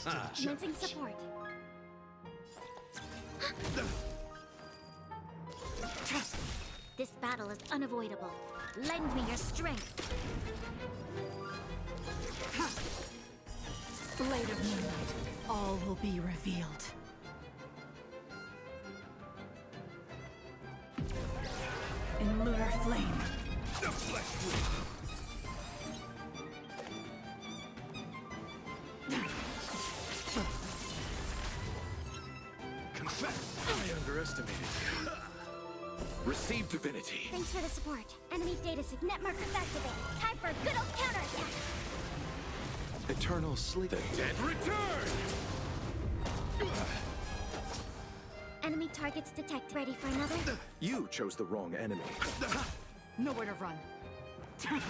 Commencing support. This battle is unavoidable. Lend me your strength. Blade of Moonlight, all will be revealed. In lunar flame. The flesh confess, I underestimated you. Receive divinity. Thanks for the support. Enemy data net markers activated. Time for a good old counterattack. Eternal sleep. The dead return! Enemy targets detected. Ready for another? You chose the wrong enemy. Nowhere to run. Put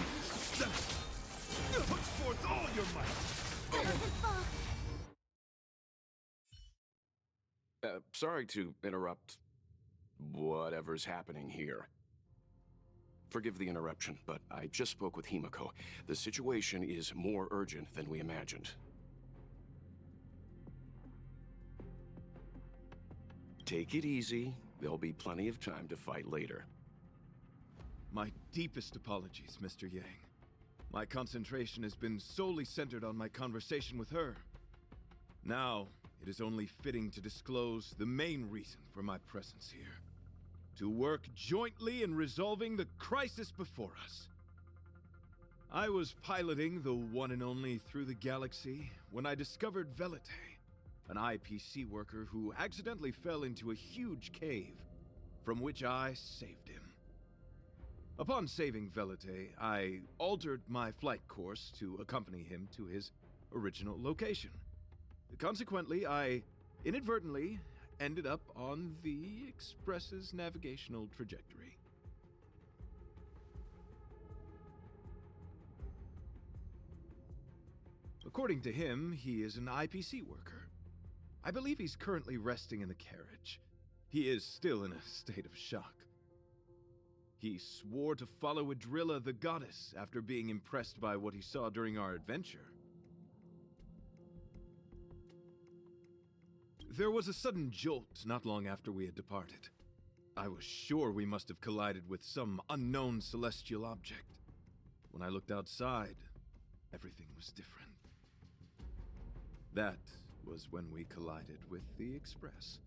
forth all your might! That doesn't fall. Sorry to interrupt whatever's happening here. Forgive the interruption, but I just spoke with Himiko. The situation is more urgent than we imagined. Take it easy. There'll be plenty of time to fight later. My deepest apologies, Mr. Yang. My concentration has been solely centered on my conversation with her. Now, it is only fitting to disclose the main reason for my presence here. To work jointly in resolving the crisis before us. I was piloting the one and only Through the Galaxy when I discovered Velite, an IPC worker who accidentally fell into a huge cave, from which I saved him. Upon saving Velite, I altered my flight course to accompany him to his original location. Consequently, I inadvertently ended up on the Express's navigational trajectory. According to him, he is an IPC worker. I believe he's currently resting in the carriage. He is still in a state of shock. He swore to follow Adrilla the goddess after being impressed by what he saw during our adventure. There was a sudden jolt not long after we had departed. I was sure we must have collided with some unknown celestial object. When I looked outside, everything was different. That was when we collided with the Express.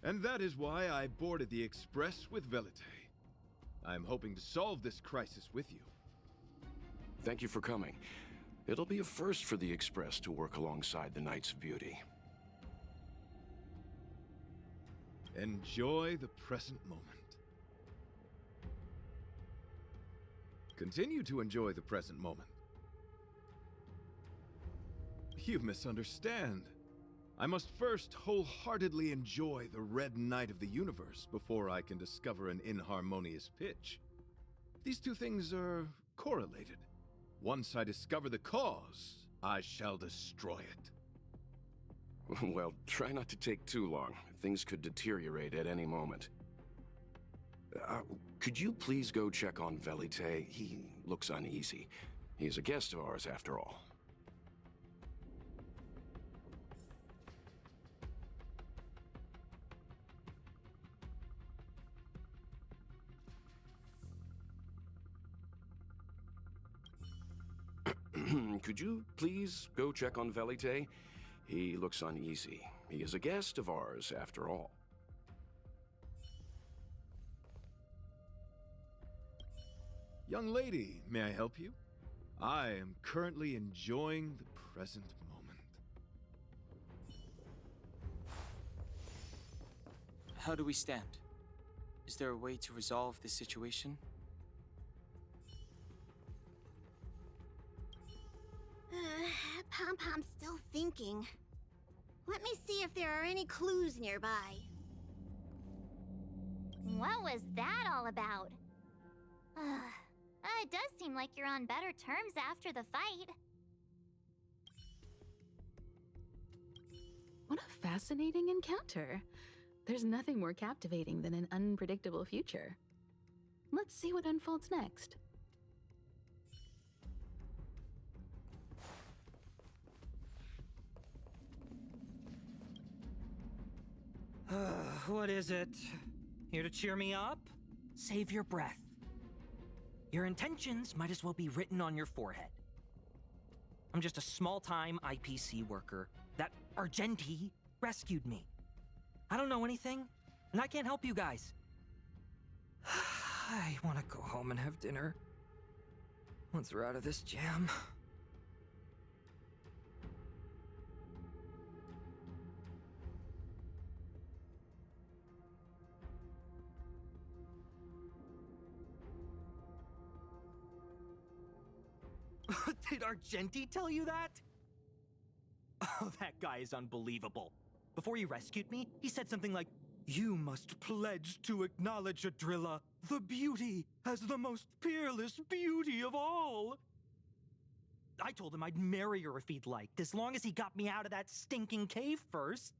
And that is why I boarded the Express with Velite. I'm hoping to solve this crisis with you. Thank you for coming. It'll be a first for the Express to work alongside the Knights of Beauty. Enjoy the present moment. Continue to enjoy the present moment. You misunderstand. I must first wholeheartedly enjoy the red night of the universe before I can discover an inharmonious pitch. These two things are correlated. Once I discover the cause, I shall destroy it. Well, try not to take too long. Things could deteriorate at any moment. Could you please go check on Velite? He looks uneasy. He is a guest of ours, after all. Could you please go check on Velite? He looks uneasy. He is a guest of ours, after all. Young lady, may I help you? I am currently enjoying the present moment. How do we stand? Is there a way to resolve this situation? Pom-Pom's still thinking. Let me see if there are any clues nearby. What was that all about? It does seem like you're on better terms after the fight. What a fascinating encounter. There's nothing more captivating than an unpredictable future. Let's see what unfolds next. What is it? Here to cheer me up? Save your breath. Your intentions might as well be written on your forehead. I'm just a small-time IPC worker. That Argenti rescued me. I don't know anything, and I can't help you guys. I want to go home and have dinner. Once we're out of this jam. Did Argenti tell you that? Oh, that guy is unbelievable. Before he rescued me, he said something like, "You must pledge to acknowledge Adrilla, the beauty, as the most peerless beauty of all." I told him I'd marry her if he'd liked, as long as he got me out of that stinking cave first.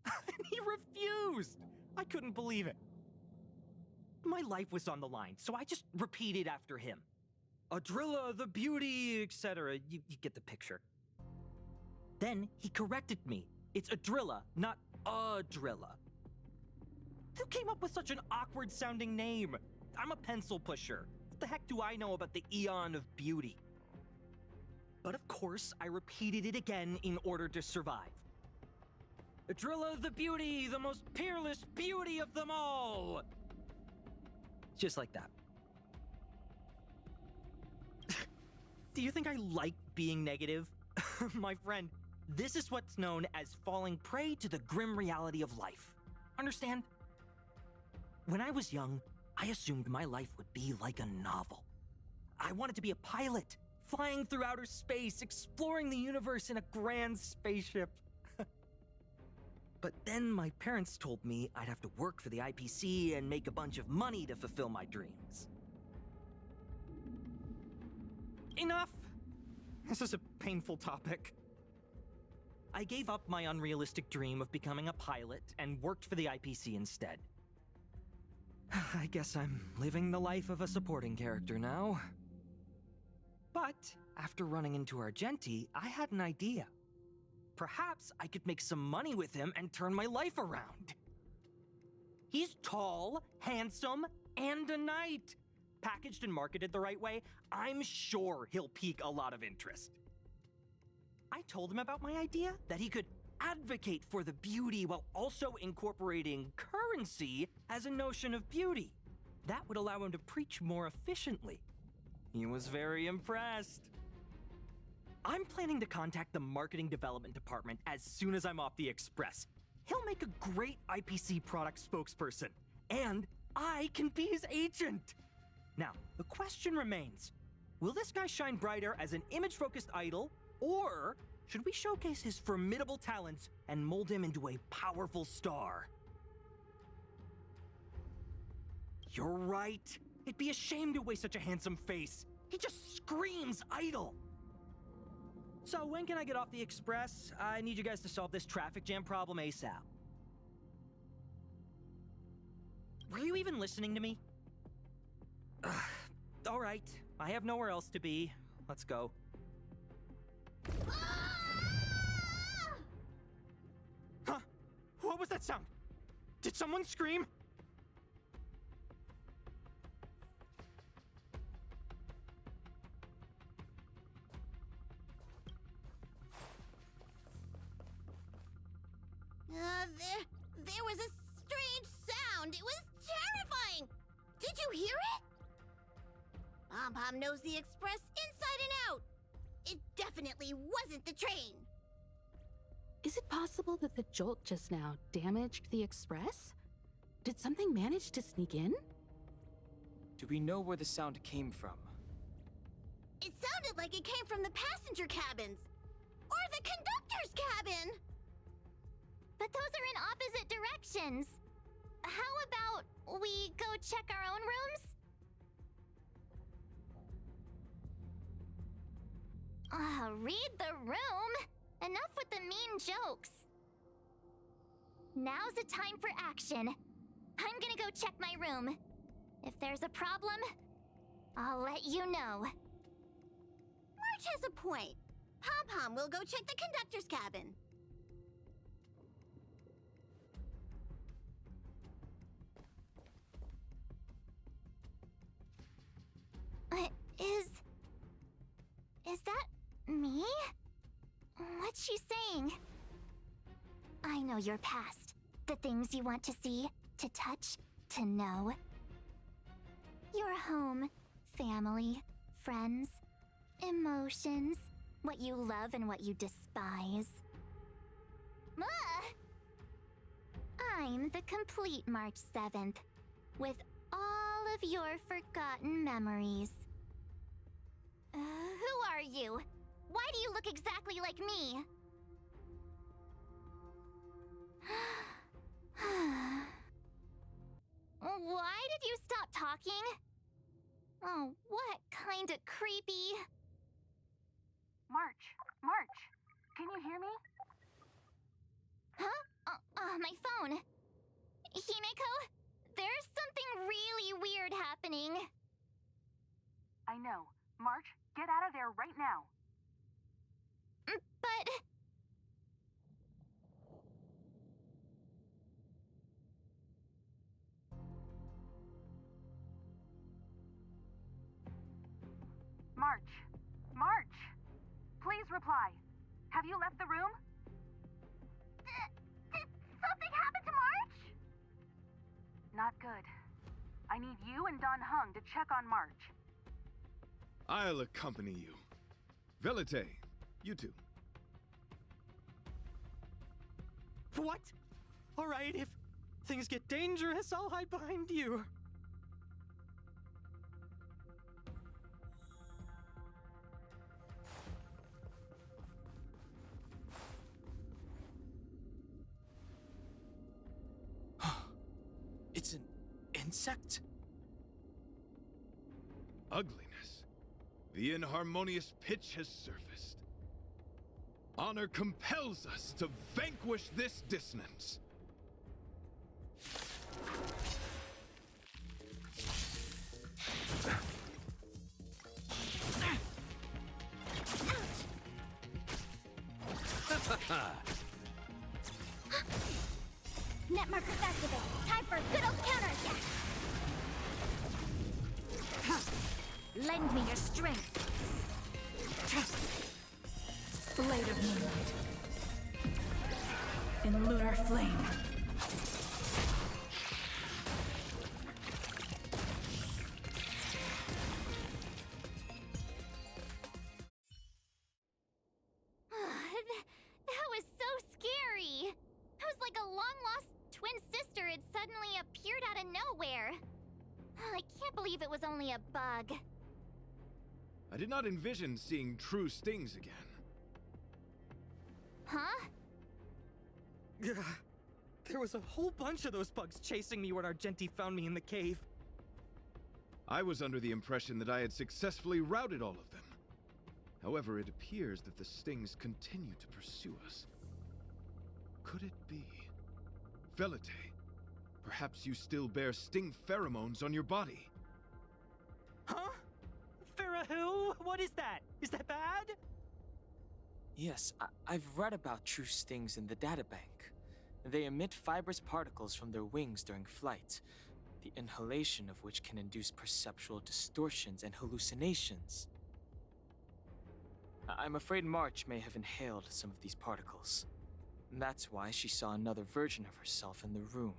And he refused. I couldn't believe it. My life was on the line, so I just repeated after him. Adrilla, the beauty, etc. You get the picture. Then he corrected me. It's Adrilla, not Adrilla. Who came up with such an awkward-sounding name? I'm a pencil pusher. What the heck do I know about the Eon of Beauty? But of course, I repeated it again in order to survive. Adrilla the beauty, the most peerless beauty of them all! Just like that. Do you think I like being negative? My friend, this is what's known as falling prey to the grim reality of life. Understand? When I was young, I assumed my life would be like a novel. I wanted to be a pilot, flying through outer space, exploring the universe in a grand spaceship. But then my parents told me I'd have to work for the IPC and make a bunch of money to fulfill my dreams. Enough! This is a painful topic. I gave up my unrealistic dream of becoming a pilot and worked for the IPC instead. I guess I'm living the life of a supporting character now. But after running into Argenti, I had an idea. Perhaps I could make some money with him and turn my life around. He's tall, handsome, and a knight. Packaged and marketed the right way, I'm sure he'll pique a lot of interest. I told him about my idea, that he could advocate for the beauty while also incorporating currency as a notion of beauty. That would allow him to preach more efficiently. He was very impressed. I'm planning to contact the marketing development department as soon as I'm off the Express. He'll make a great IPC product spokesperson, and I can be his agent. Now, the question remains, will this guy shine brighter as an image-focused idol, or should we showcase his formidable talents and mold him into a powerful star? You're right. It'd be a shame to waste such a handsome face. He just screams idol. So when can I get off the Express? I need you guys to solve this traffic jam problem ASAP. Were you even listening to me? All right, I have nowhere else to be. Let's go. Huh? What was that sound? Did someone scream? There was a strange sound. It was terrifying. Did you hear it? Pom-Pom knows the Express inside and out. It definitely wasn't the train. Is it possible that the jolt just now damaged the Express? Did something manage to sneak in? Do we know where the sound came from? It sounded like it came from the passenger cabins. Or the conductor's cabin. But those are in opposite directions. How about we go check our own rooms? Read the room. Enough with the mean jokes. Now's the time for action. I'm gonna go check my room. If there's a problem, I'll let you know. March has a point. Pom-Pom will go check the conductor's cabin. she saying? I know your past. The things you want to see, to touch, to know. Your home, family, friends, emotions, what you love and what you despise. I'm the complete March 7th, with all of your forgotten memories. Who are you? Why do you look exactly like me? Why did you stop talking? Oh, what kind of creepy... March, can you hear me? Huh? My phone. Himeko, there's something really weird happening. I know. March, get out of there right now. But... March! Please reply. Have you left the room? Did something happen to March? Not good. I need you and Don Hung to check on March. I'll accompany you. Velite, you two. What? Alright, if things get dangerous, I'll hide behind you. It's an insect? Ugliness. The inharmonious pitch has surfaced. Honor compels us to vanquish this dissonance. Net markers activate. Time for a good old counterattack. Lend me your strength. Blade of moonlight. In lunar flame. That was so scary. It was like a long-lost twin sister had suddenly appeared out of nowhere. I can't believe it was only a bug. I did not envision seeing true stings again. Huh? There was a whole bunch of those bugs chasing me when Argenti found me in the cave. I was under the impression that I had successfully routed all of them. However, it appears that the stings continue to pursue us. Could it be? Velite, perhaps you still bear sting pheromones on your body. Huh? Farah, what is that? Is that bad? Yes, I've read about true stings in the databank. They emit fibrous particles from their wings during flight, the inhalation of which can induce perceptual distortions and hallucinations. I'm afraid March may have inhaled some of these particles. That's why she saw another version of herself in the room.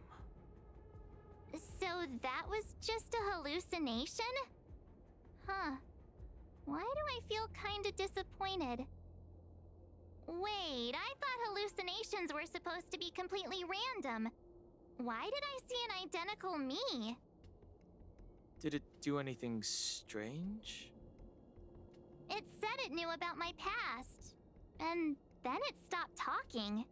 So that was just a hallucination? Huh. Why do I feel kinda disappointed? Wait, I thought hallucinations were supposed to be completely random. Why did I see an identical me? Did it do anything strange? It said it knew about my past. And then it stopped talking.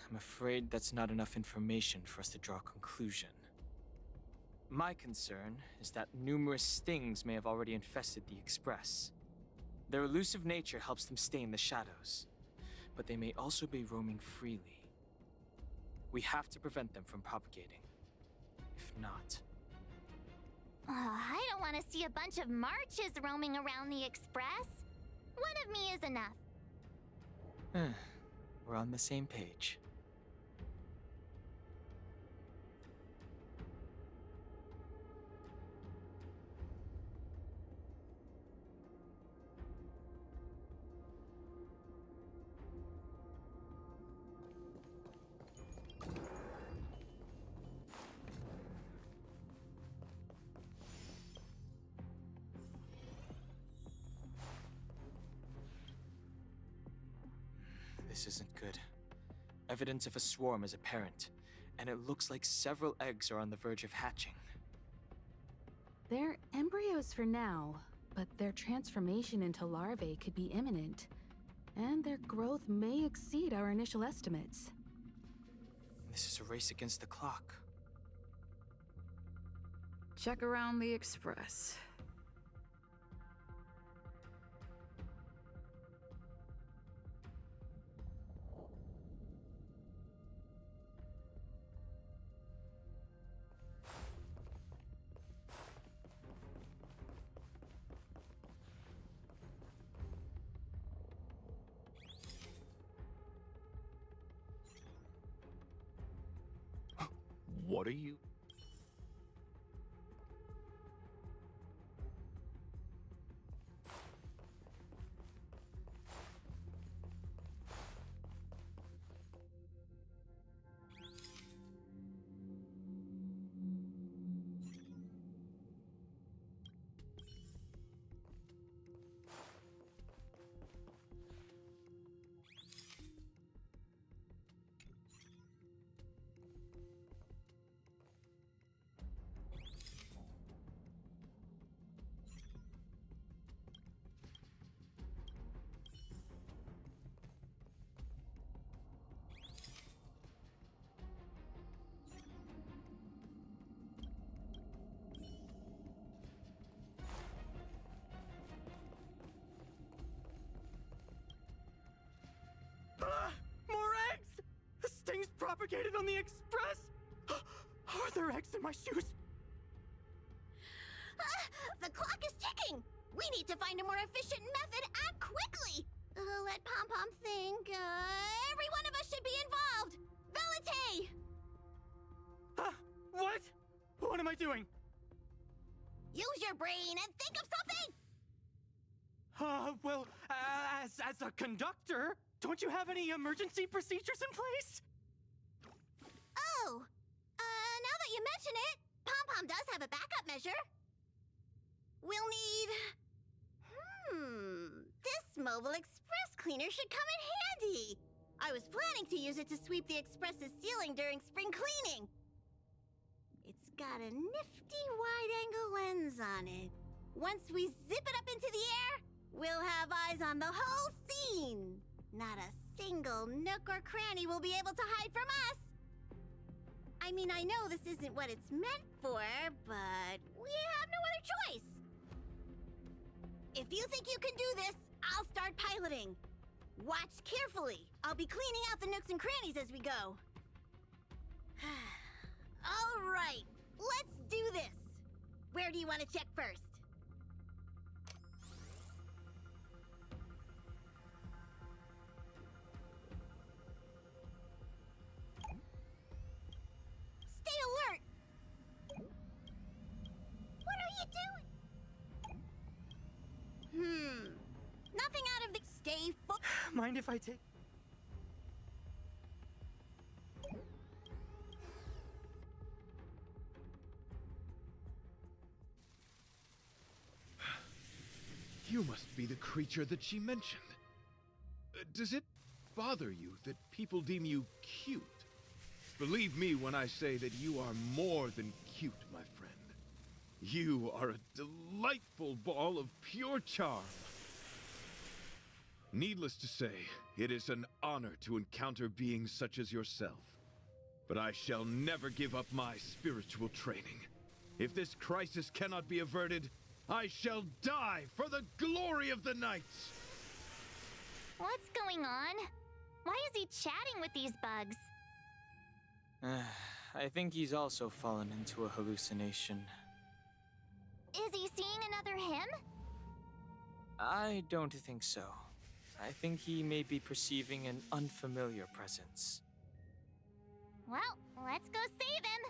I'm afraid that's not enough information for us to draw a conclusion. My concern is that numerous stings may have already infested the Express. Their elusive nature helps them stay in the shadows, but they may also be roaming freely. We have to prevent them from propagating. If not... I don't want to see a bunch of Marches roaming around the Express. One of me is enough. We're on the same page. This isn't good. Evidence of a swarm is apparent, and it looks like several eggs are on the verge of hatching. They're embryos for now, but their transformation into larvae could be imminent, and their growth may exceed our initial estimates. This is a race against the clock. Check around the Express. What are you? More eggs! The stings propagated on the Express! Are there eggs in my shoes? The clock is ticking! We need to find a more efficient method. Act quickly! Let Pom-Pom think. Every one of us should be involved! Velite! What? What am I doing? Use your brain and think of something! Well, as a conductor, don't you have any emergency procedures in place? Oh, now that you mention it, Pom-Pom does have a backup measure. We'll need... This mobile express cleaner should come in handy. I was planning to use it to sweep the express's ceiling during spring cleaning. It's got a nifty wide-angle lens on it. Once we zip it up into the air, we'll have eyes on the whole scene. Not a single nook or cranny will be able to hide from us. I mean, I know this isn't what it's meant for, but we have no other choice. If you think you can do this, I'll start piloting. Watch carefully. I'll be cleaning out the nooks and crannies as we go. All right, let's do this. Where do you want to check first? Stay alert! What are you doing? Nothing out of the... Stay Mind if I take... You must be the creature that she mentioned. Does it bother you that people deem you cute? Believe me when I say that you are more than cute, my friend. You are a delightful ball of pure charm. Needless to say, it is an honor to encounter beings such as yourself. But I shall never give up my spiritual training. If this crisis cannot be averted, I shall die for the glory of the Knights! What's going on? Why is he chatting with these bugs? I think he's also fallen into a hallucination. Is he seeing another him? I don't think so. I think he may be perceiving an unfamiliar presence. Well, let's go save him.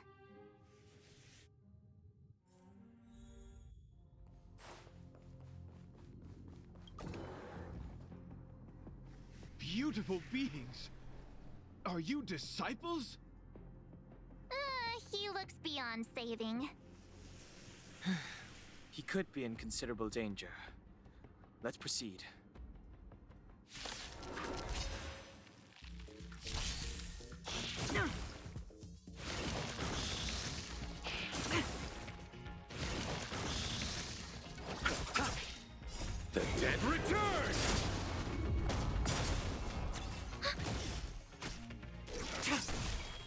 Beautiful beings! Are you disciples? He looks beyond saving. He could be in considerable danger. Let's proceed.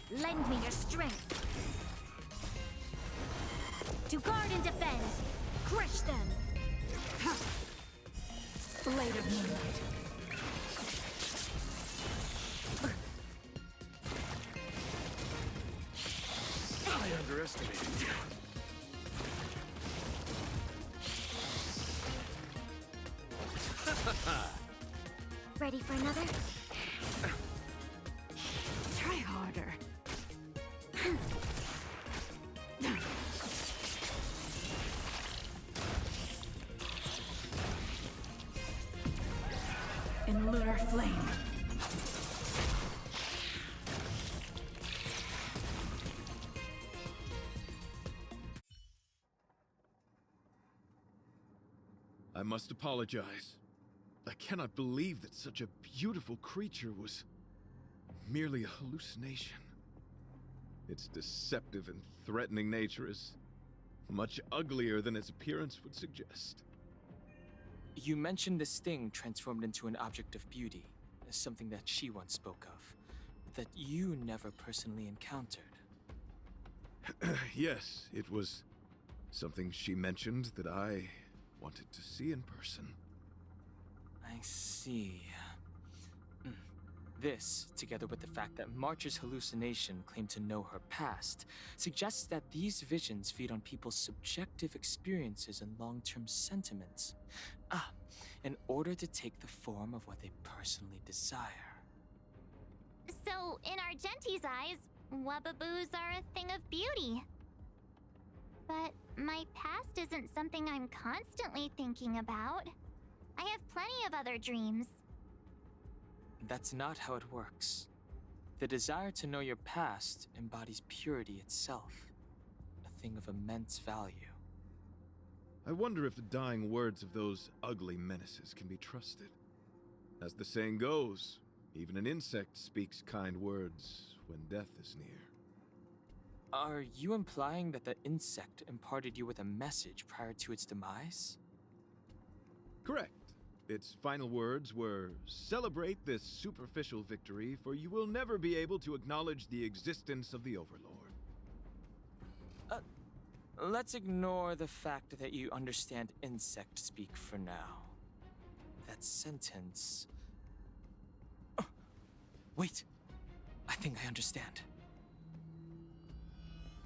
Lend me your strength. To guard and defend. Crush them. Blade of Moonlight. I underestimated you. Ready for another? Try harder. In lunar flame. I must apologize. I cannot believe that such a beautiful creature was merely a hallucination. Its deceptive and threatening nature is much uglier than its appearance would suggest. You mentioned this thing transformed into an object of beauty, something that she once spoke of, but that you never personally encountered. Yes, it was something she mentioned that I wanted to see in person. I see. This, together with the fact that March's hallucination claimed to know her past, suggests that these visions feed on people's subjective experiences and long-term sentiments. In order to take the form of what they personally desire. So, in Argenti's eyes, Wubbaboos are a thing of beauty. But my past isn't something I'm constantly thinking about. I have plenty of other dreams. That's not how it works. The desire to know your past embodies purity itself, a thing of immense value. I wonder if the dying words of those ugly menaces can be trusted. As the saying goes, even an insect speaks kind words when death is near. Are you implying that the insect imparted you with a message prior to its demise? Correct. Its final words were, "Celebrate this superficial victory, for you will never be able to acknowledge the existence of the Overlord." Let's ignore the fact that you understand insect speak for now. That sentence... Wait! I think I understand.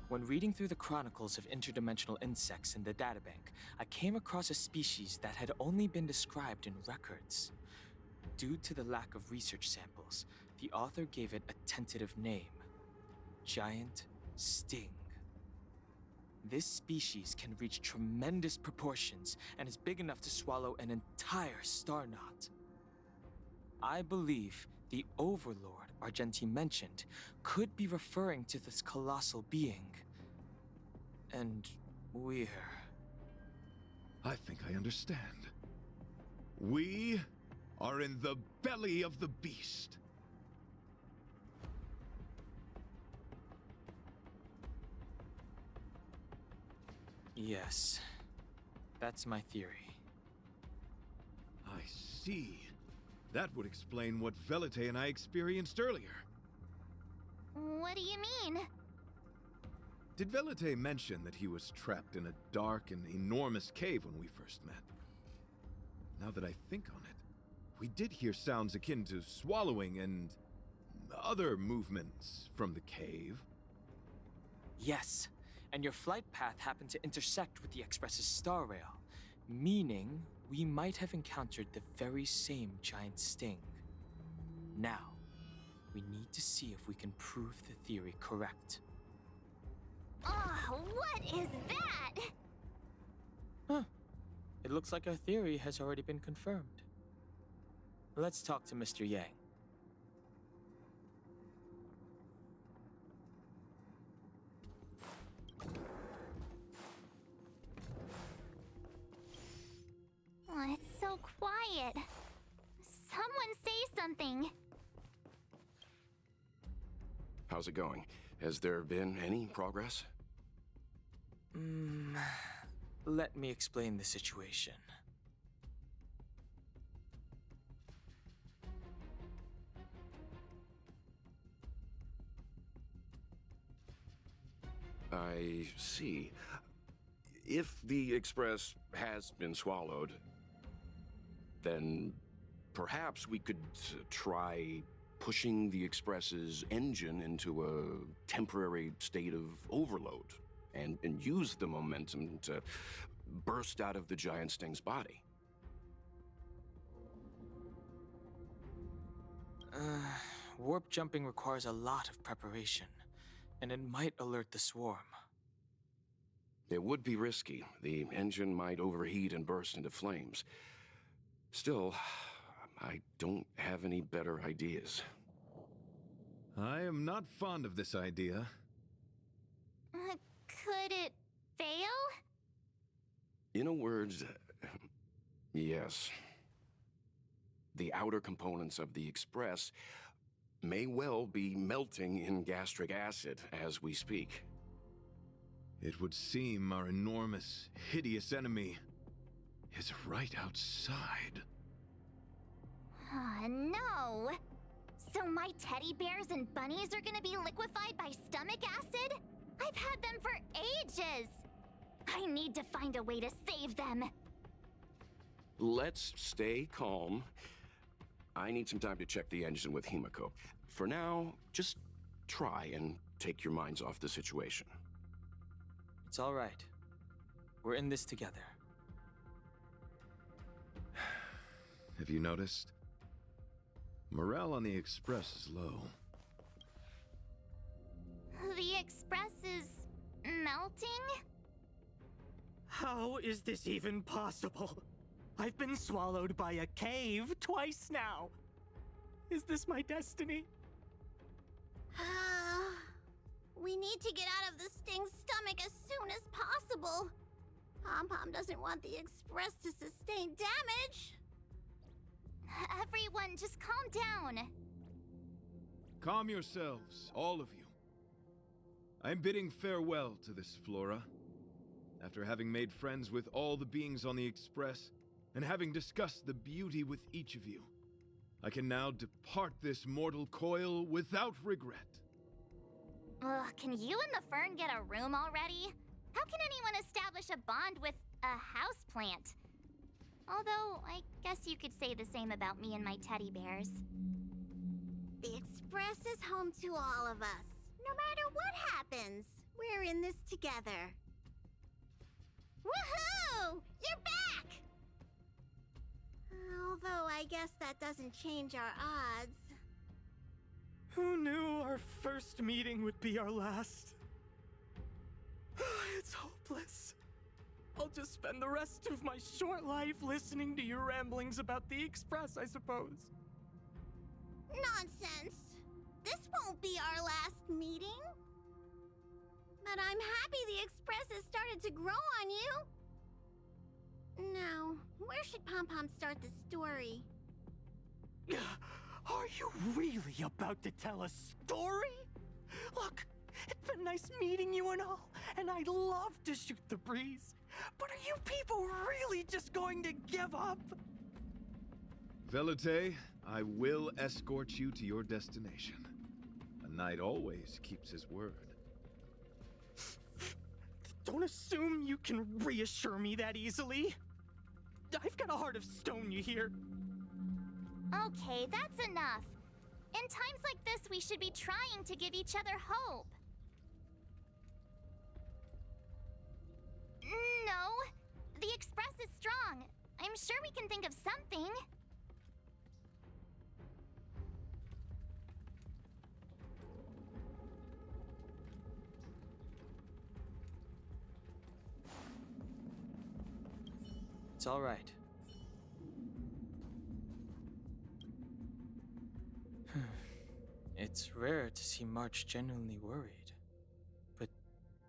When reading through the chronicles of interdimensional insects in the databank, I came across a species that had only been described in records. Due to the lack of research samples, the author gave it a tentative name: Giant Sting. This species can reach tremendous proportions and is big enough to swallow an entire star knot. I believe the Overlord Argenti mentioned could be referring to this colossal being. And we're... I think I understand. We are in the belly of the beast. Yes, that's my theory. I see. That would explain what Velite and I experienced earlier. What do you mean? Did Velite mention that he was trapped in a dark and enormous cave when we first met? Now that I think on it, we did hear sounds akin to swallowing and other movements from the cave. Yes, and your flight path happened to intersect with the Express's Star Rail, meaning we might have encountered the very same giant sting. Now, we need to see if we can prove the theory correct. Oh, what is that? Huh. It looks like our theory has already been confirmed. Let's talk to Mr. Yang. Oh, it's so quiet. Someone say something. How's it going? Has there been any progress? Let me explain the situation. I see. If the Express has been swallowed, then perhaps we could try pushing the Express's engine into a temporary state of overload and use the momentum to burst out of the giant sting's body. Warp jumping requires a lot of preparation, and it might alert the swarm. It would be risky. The engine might overheat and burst into flames. Still, I don't have any better ideas. I am not fond of this idea. Could it fail? In a word, yes. The outer components of the Express may well be melting in gastric acid as we speak. It would seem our enormous, hideous enemy is right outside. No! So my teddy bears and bunnies are gonna be liquefied by stomach acid? I've had them for ages! I need to find a way to save them. Let's stay calm. I need some time to check the engine with Himiko. For now, just try and take your minds off the situation. It's all right. We're in this together. Have you noticed? Morale on the Express is low. The Express is melting? How is this even possible? I've been swallowed by a cave twice now. Is this my destiny? We need to get out of the Sting's stomach as soon as possible. Pom-Pom doesn't want the Express to sustain damage. Everyone, just calm down. Calm yourselves, all of you. I'm bidding farewell to this Flora. After having made friends with all the beings on the Express, and having discussed the beauty with each of you, I can now depart this mortal coil without regret. Ugh, can you and the Fern get a room already? How can anyone establish a bond with a houseplant? Although, I guess you could say the same about me and my teddy bears. The Express is home to all of us. No matter what happens, we're in this together. Woohoo! You're back! Although I guess that doesn't change our odds. Who knew our first meeting would be our last? It's hopeless. I'll just spend the rest of my short life listening to your ramblings about the Express, I suppose. Nonsense! This won't be our last meeting. But I'm happy the Express has started to grow on you. Now, where should Pom-Pom start the story? Are you really about to tell a story? Look, it's been nice meeting you and all, and I'd love to shoot the breeze. But are you people really just going to give up? Velite, I will escort you to your destination. A knight always keeps his word. Don't assume you can reassure me that easily. I've got a heart of stone, you hear? Okay, that's enough. In times like this, we should be trying to give each other hope. No, the Express is strong. I'm sure we can think of something. It's all right. It's rare to see March genuinely worried. But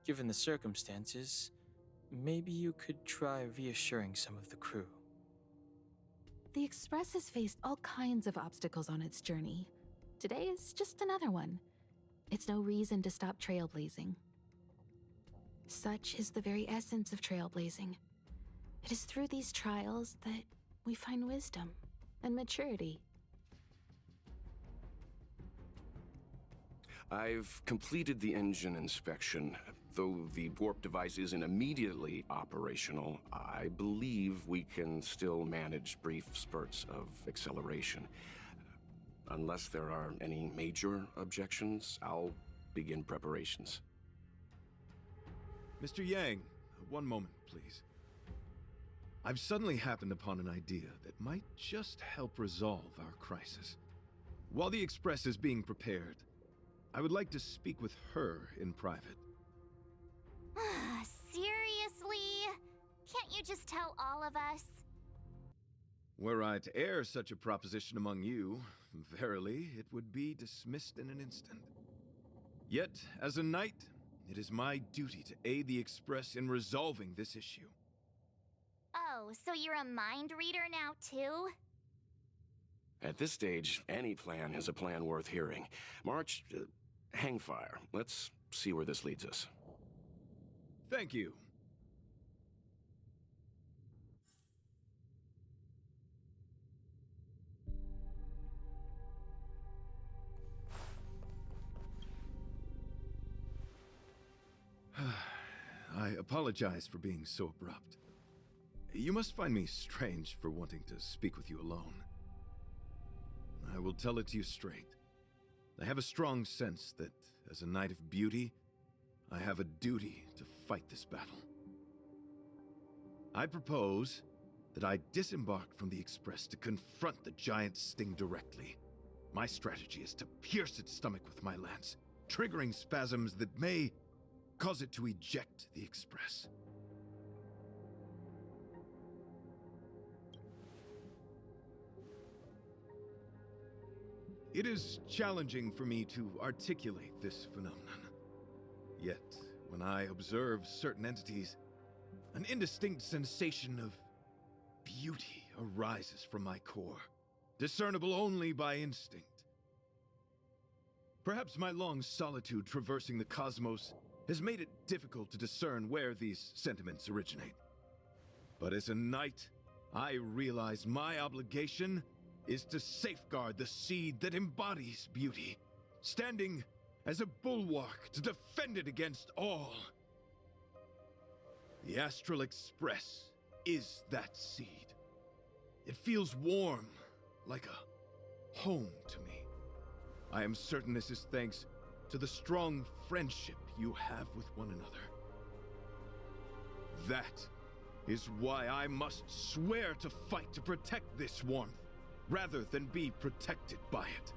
given the circumstances, maybe you could try reassuring some of the crew. The Express has faced all kinds of obstacles on its journey. Today is just another one. It's no reason to stop trailblazing. Such is the very essence of trailblazing. It is through these trials that we find wisdom and maturity. I've completed the engine inspection. Though the warp device isn't immediately operational, I believe we can still manage brief spurts of acceleration. Unless there are any major objections, I'll begin preparations. Mr. Yang, one moment, please. I've suddenly happened upon an idea that might just help resolve our crisis. While the Express is being prepared, I would like to speak with her in private. Seriously? Can't you just tell all of us? Were I to air such a proposition among you, verily, it would be dismissed in an instant. Yet, as a knight, it is my duty to aid the Express in resolving this issue. Oh, so you're a mind reader now, too? At this stage, any plan is a plan worth hearing. March, hang fire. Let's see where this leads us. Thank you. I apologize for being so abrupt. You must find me strange for wanting to speak with you alone. I will tell it to you straight. I have a strong sense that, as a knight of beauty, I have a duty to fight this battle. I propose that I disembark from the Express to confront the giant sting directly. My strategy is to pierce its stomach with my lance, triggering spasms that may cause it to eject the Express. It is challenging for me to articulate this phenomenon. Yet, when I observe certain entities, an indistinct sensation of beauty arises from my core, discernible only by instinct. Perhaps my long solitude traversing the cosmos has made it difficult to discern where these sentiments originate. But as a knight, I realize my obligation is to safeguard the seed that embodies beauty, standing as a bulwark to defend it against all. The Astral Express is that seed. It feels warm, like a home to me. I am certain this is thanks to the strong friendship you have with one another. That is why I must swear to fight to protect this warmth, rather than be protected by it.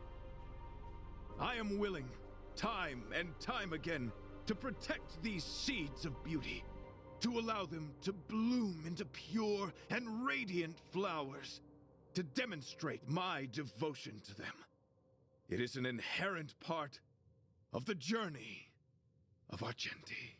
I am willing, time and time again, to protect these seeds of beauty, to allow them to bloom into pure and radiant flowers, to demonstrate my devotion to them. It is an inherent part of the journey of Argenti.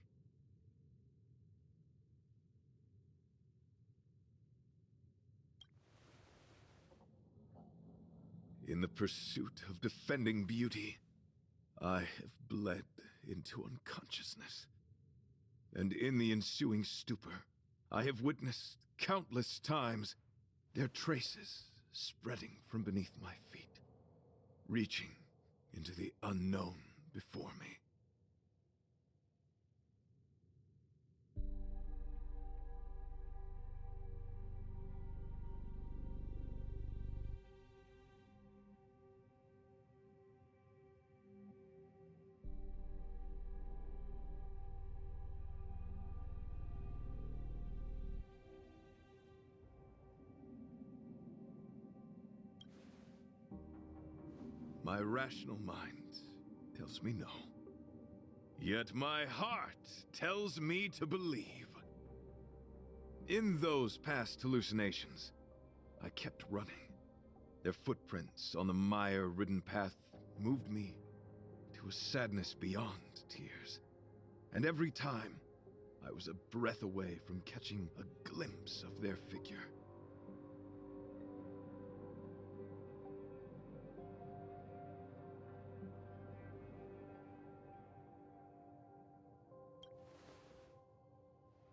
In the pursuit of defending beauty, I have bled into unconsciousness. And in the ensuing stupor, I have witnessed countless times their traces spreading from beneath my feet, reaching into the unknown before me. My rational mind tells me no. Yet my heart tells me to believe. In those past hallucinations, I kept running. Their footprints on the mire-ridden path moved me to a sadness beyond tears. And every time, I was a breath away from catching a glimpse of their figure.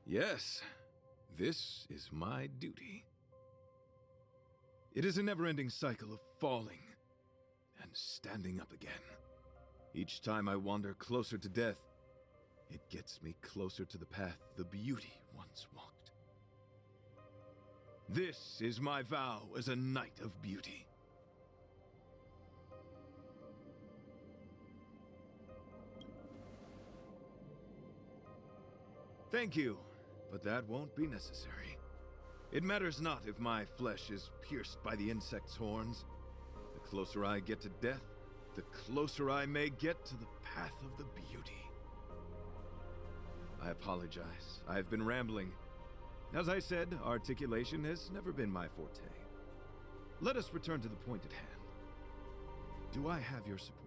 Yes, this is my duty. It is a never-ending cycle of falling and standing up again. Each time I wander closer to death, It gets me closer to the path the beauty once walked. This is my vow as a knight of beauty. Thank you, but that won't be necessary. It matters not if my flesh is pierced by the insect's horns. The closer I get to death, the closer I may get to the path of the beauty. I apologize. I've been rambling. As I said, articulation has never been my forte. Let us return to the point at hand. Do I have your support?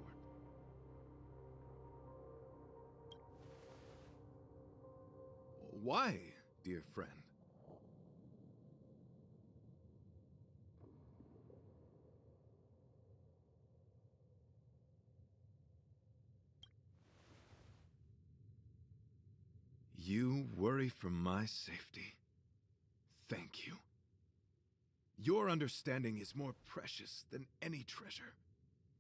Why, dear friend? You worry for my safety. Thank you. Your understanding is more precious than any treasure.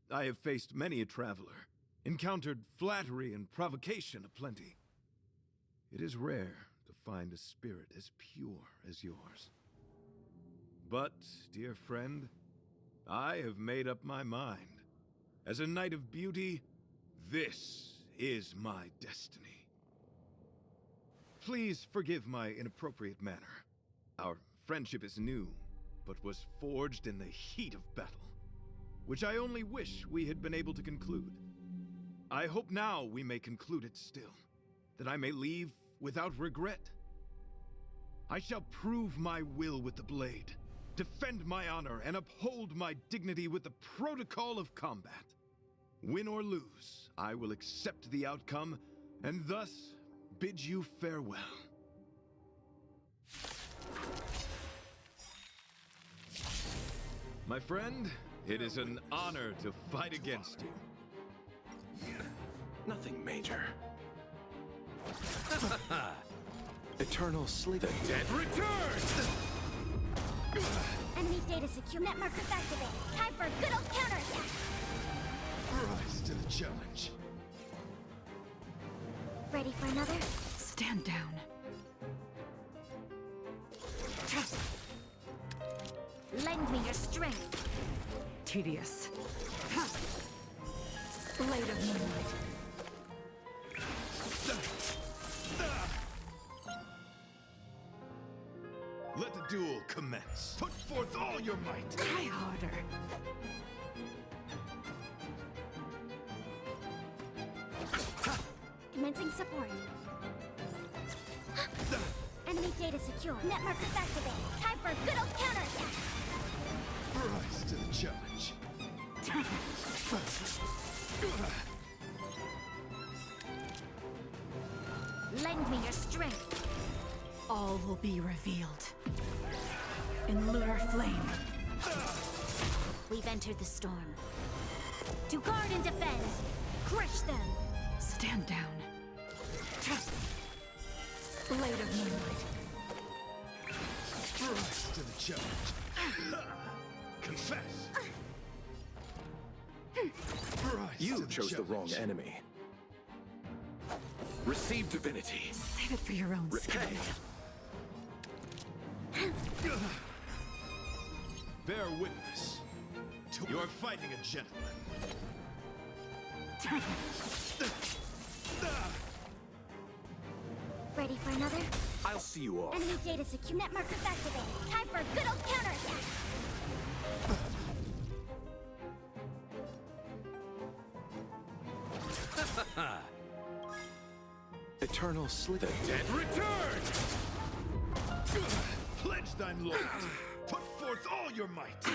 I have faced many a traveler, encountered flattery and provocation aplenty. It is rare to find a spirit as pure as yours. But, dear friend, I have made up my mind. As a knight of beauty, this is my destiny. Please forgive my inappropriate manner. Our friendship is new, but was forged in the heat of battle, which I only wish we had been able to conclude. I hope now we may conclude it still, that I may leave without regret. I shall prove my will with the blade, defend my honor, and uphold my dignity with the protocol of combat. Win or lose, I will accept the outcome, and thus bid you farewell. My friend, it is an honor to fight against you. Nothing major. Eternal sleep. The dead return! Enemy data secure. Net markers activated. Time for a good old counterattack. Rise to the challenge. Ready for another? Stand down. Lend me your strength. Tedious. Blade of moonlight. Let the duel commence. Put forth all your might. Try harder. Commencing support. Enemy data secure. Net markers activated. Time for a good old counterattack. Rise to the challenge. Lend me your strength. All will be revealed. In lunar flame. We've entered the storm. To guard and defend. Crush them. Stand down. Blade of moonlight. Rise to the challenge. Confess. Rise You to chose the wrong challenge. enemy. Receive divinity. Save it for your own skin. Repay. Bear witness. You're fighting a gentleman. Ready for another? I'll see you off. Enemy data secure. Net markers activated. Time for a good old counterattack. Eternal sleep. The dead return! Pledge thine loyalty. Put forth all your might.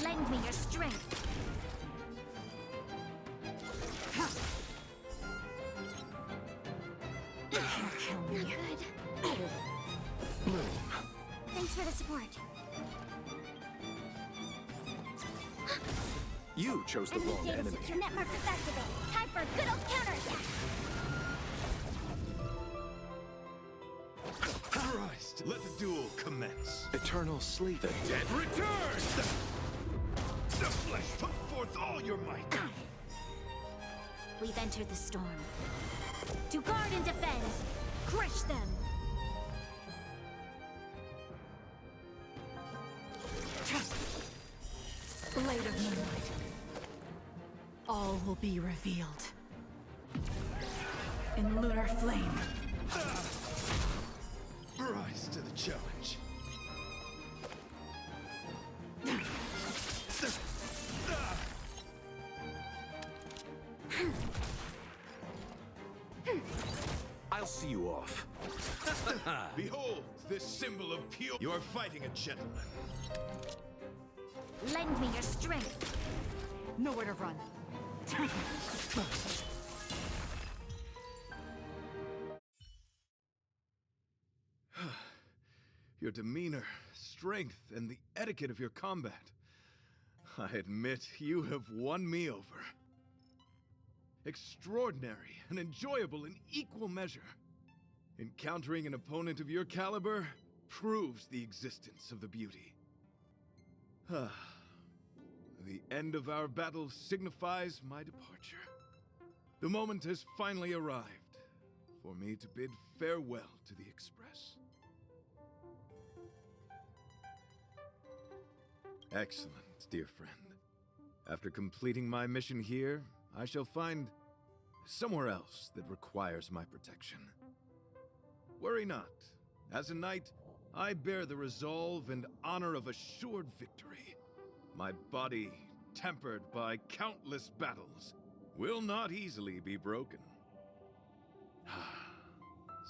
Lend me your strength. Kill me. Not good. Bloom. Thanks for the support. You chose the Enemy wrong data enemy. secure. Net markers activated. Time for a good old counterattack. Christ, let the duel commence. Eternal sleep. The dead return! The flesh, put forth all your might. We've entered the storm. To guard and defend! Crush them! Blade of Moonlight. All will be revealed. In lunar flame. Rise to the challenge. I'll see you off. Behold, this symbol of pure... You're fighting a gentleman. Lend me your strength. Nowhere to run. Your demeanor, strength, and the etiquette of your combat. I admit, you have won me over. Extraordinary and enjoyable in equal measure. Encountering an opponent of your caliber proves the existence of the beauty. The end of our battle signifies my departure. The moment has finally arrived for me to bid farewell to the Express. Excellent, dear friend. After completing my mission here, I shall find somewhere else that requires my protection. Worry not. As a knight, I bear the resolve and honor of assured victory. My body, tempered by countless battles, will not easily be broken.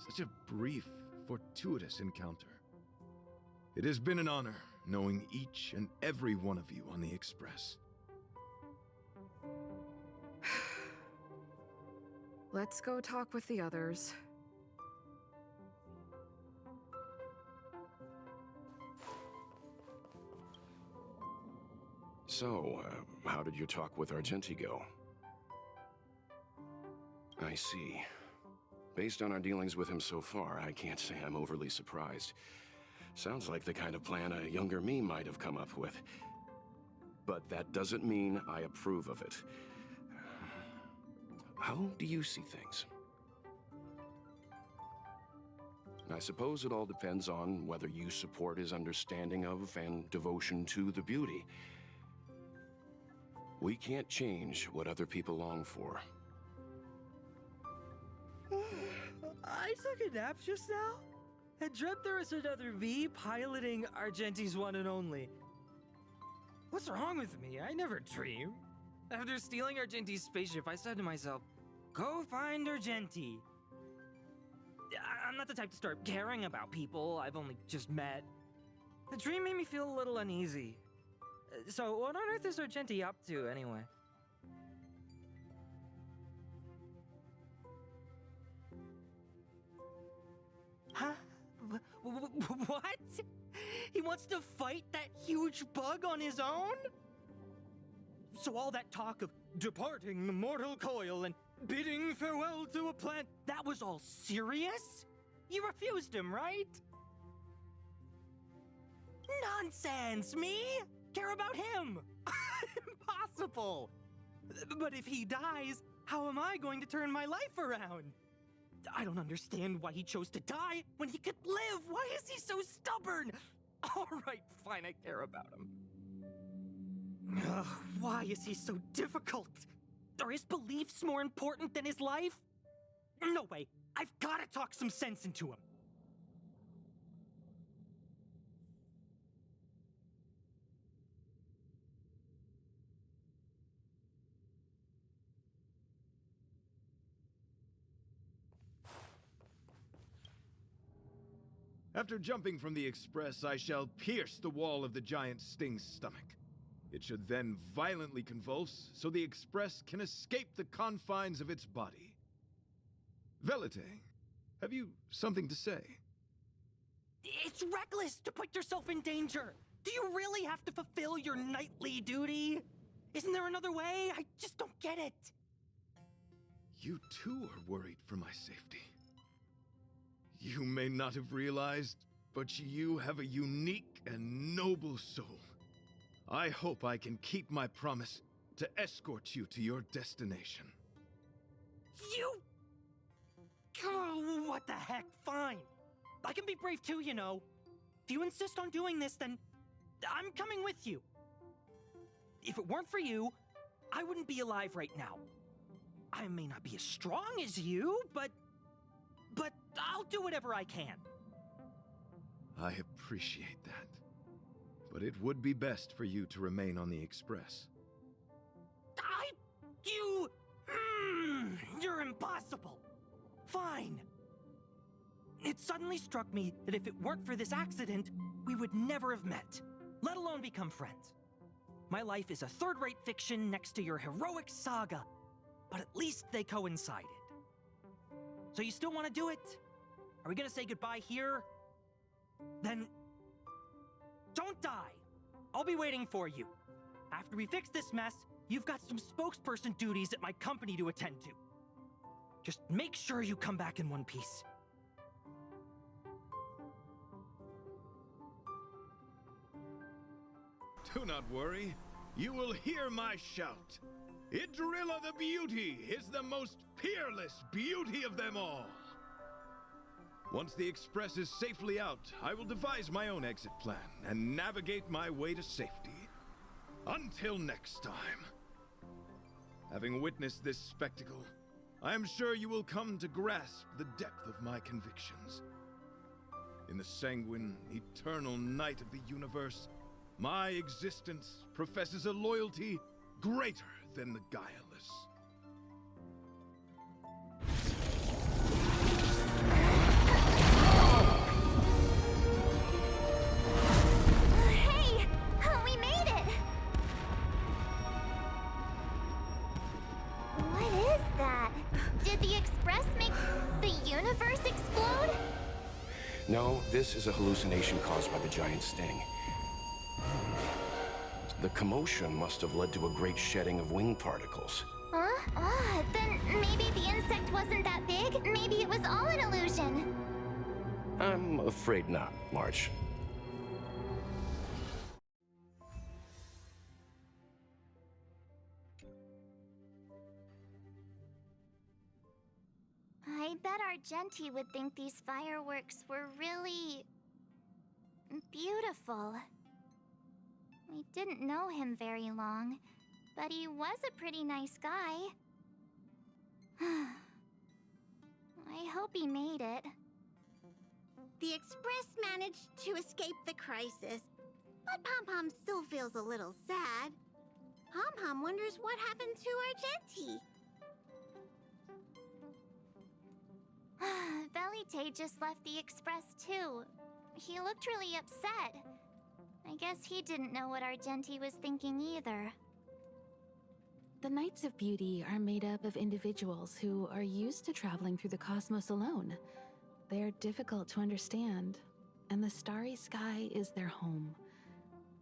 Such a brief, fortuitous encounter. It has been an honor knowing each and every one of you on the Express. Let's go talk with the others. So, how did your talk with Argenti go? I see. Based on our dealings with him so far, I can't say I'm overly surprised. Sounds like the kind of plan a younger me might have come up with. But that doesn't mean I approve of it. How do you see things? I suppose it all depends on whether you support his understanding of and devotion to the beauty. We can't change what other people long for. I took a nap just now and dreamt there was another me piloting Argenti's one and only. What's wrong with me? I never dream. After stealing Argenti's spaceship, I said to myself, go find Argenti. I'm not the type to start caring about people I've only just met. The dream made me feel a little uneasy. So what on earth is Argenti up to, anyway? Huh? What? He wants to fight that huge bug on his own? So all that talk of departing the mortal coil and bidding farewell to a plant, that was all serious? You refused him, right? Nonsense, me? Care about him? Impossible! But if he dies, how am I going to turn my life around? I don't understand why he chose to die when he could live. Why is he so stubborn? All right, fine, I care about him. Ugh, why is he so difficult? Are his beliefs more important than his life? No way. I've got to talk some sense into him. After jumping from the Express, I shall pierce the wall of the giant Sting's stomach. It should then violently convulse, so the Express can escape the confines of its body. Velite, have you something to say? It's reckless to put yourself in danger. Do you really have to fulfill your knightly duty? Isn't there another way? I just don't get it. You too are worried for my safety. You may not have realized, but you have a unique and noble soul. I hope I can keep my promise to escort you to your destination. You... Oh, what the heck? Fine. I can be brave too, you know. If you insist on doing this, then I'm coming with you. If it weren't for you, I wouldn't be alive right now. I may not be as strong as you, but I'll do whatever I can. I appreciate that. But it would be best for you to remain on the Express. You're impossible. Fine. It suddenly struck me that if it weren't for this accident, we would never have met, let alone become friends. My life is a third-rate fiction next to your heroic saga, but at least they coincided. So you still want to do it? Are we gonna say goodbye here? Then don't die. I'll be waiting for you. After we fix this mess, you've got some spokesperson duties at my company to attend to. Just make sure you come back in one piece. Do not worry. You will hear my shout. Idrilla the Beauty is the most peerless beauty of them all. Once the Express is safely out, I will devise my own exit plan and navigate my way to safety. Until next time. Having witnessed this spectacle, I am sure you will come to grasp the depth of my convictions. In the sanguine, eternal night of the universe, my existence professes a loyalty greater than the guileless. Hey! We made it! What is that? Did the Express make the universe explode? No, this is a hallucination caused by the giant sting. The commotion must have led to a great shedding of wing particles. Huh? Then maybe the insect wasn't that big. Maybe it was all an illusion. I'm afraid not, March. I bet Argenti would think these fireworks were really... beautiful. We didn't know him very long, but he was a pretty nice guy. I hope he made it. The Express managed to escape the crisis, but Pom-Pom still feels a little sad. Pom-Pom wonders what happened to Argenti. Velite just left the Express too. He looked really upset. I guess he didn't know what Argenti was thinking either. The Knights of Beauty are made up of individuals who are used to traveling through the cosmos alone. They're difficult to understand, and the starry sky is their home.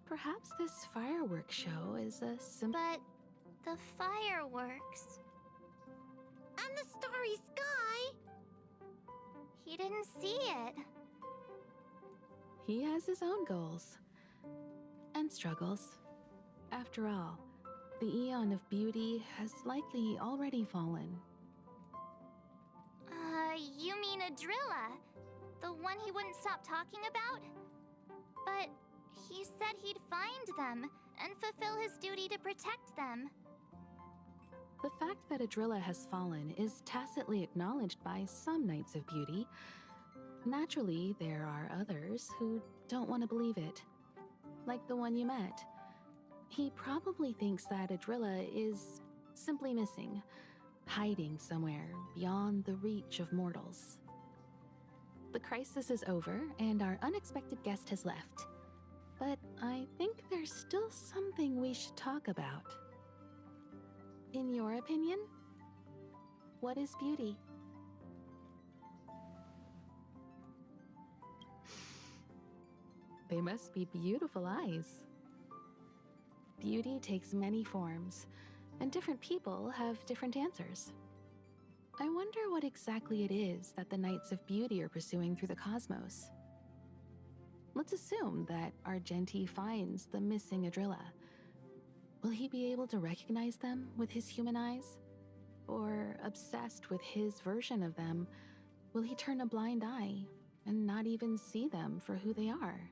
Perhaps this fireworks show is a simple... But the fireworks... And the starry sky! He didn't see it. He has his own goals. And struggles. After all, the Eon of Beauty has likely already fallen. You mean Idrilla? The one he wouldn't stop talking about? But he said he'd find them and fulfill his duty to protect them. The fact that Idrilla has fallen is tacitly acknowledged by some Knights of Beauty. Naturally, there are others who don't want to believe it. Like the one you met. He probably thinks that Idrilla is simply missing, hiding somewhere beyond the reach of mortals. The crisis is over, and our unexpected guest has left. But I think there's still something we should talk about. In your opinion, what is beauty? They must be beautiful eyes. Beauty takes many forms, and different people have different answers. I wonder what exactly it is that the Knights of Beauty are pursuing through the cosmos. Let's assume that Argenti finds the missing Idrilla. Will he be able to recognize them with his human eyes? or obsessed with his version of them, will he turn a blind eye and not even see them for who they are?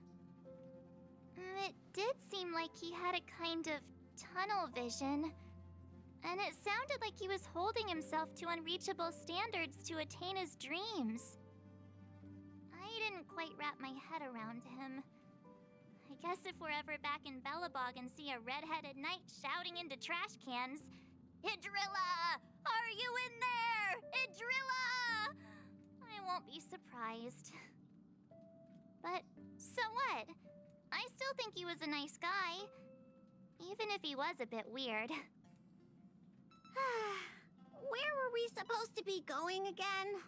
It did seem like he had a kind of tunnel vision. And it sounded like he was holding himself to unreachable standards to attain his dreams. I didn't quite wrap my head around him. I guess if we're ever back in Belobog and see a red-headed knight shouting into trash cans, "Idrilla! Are you in there? Idrilla!" I won't be surprised. But so what? I still think he was a nice guy, even if he was a bit weird. Where were we supposed to be going again?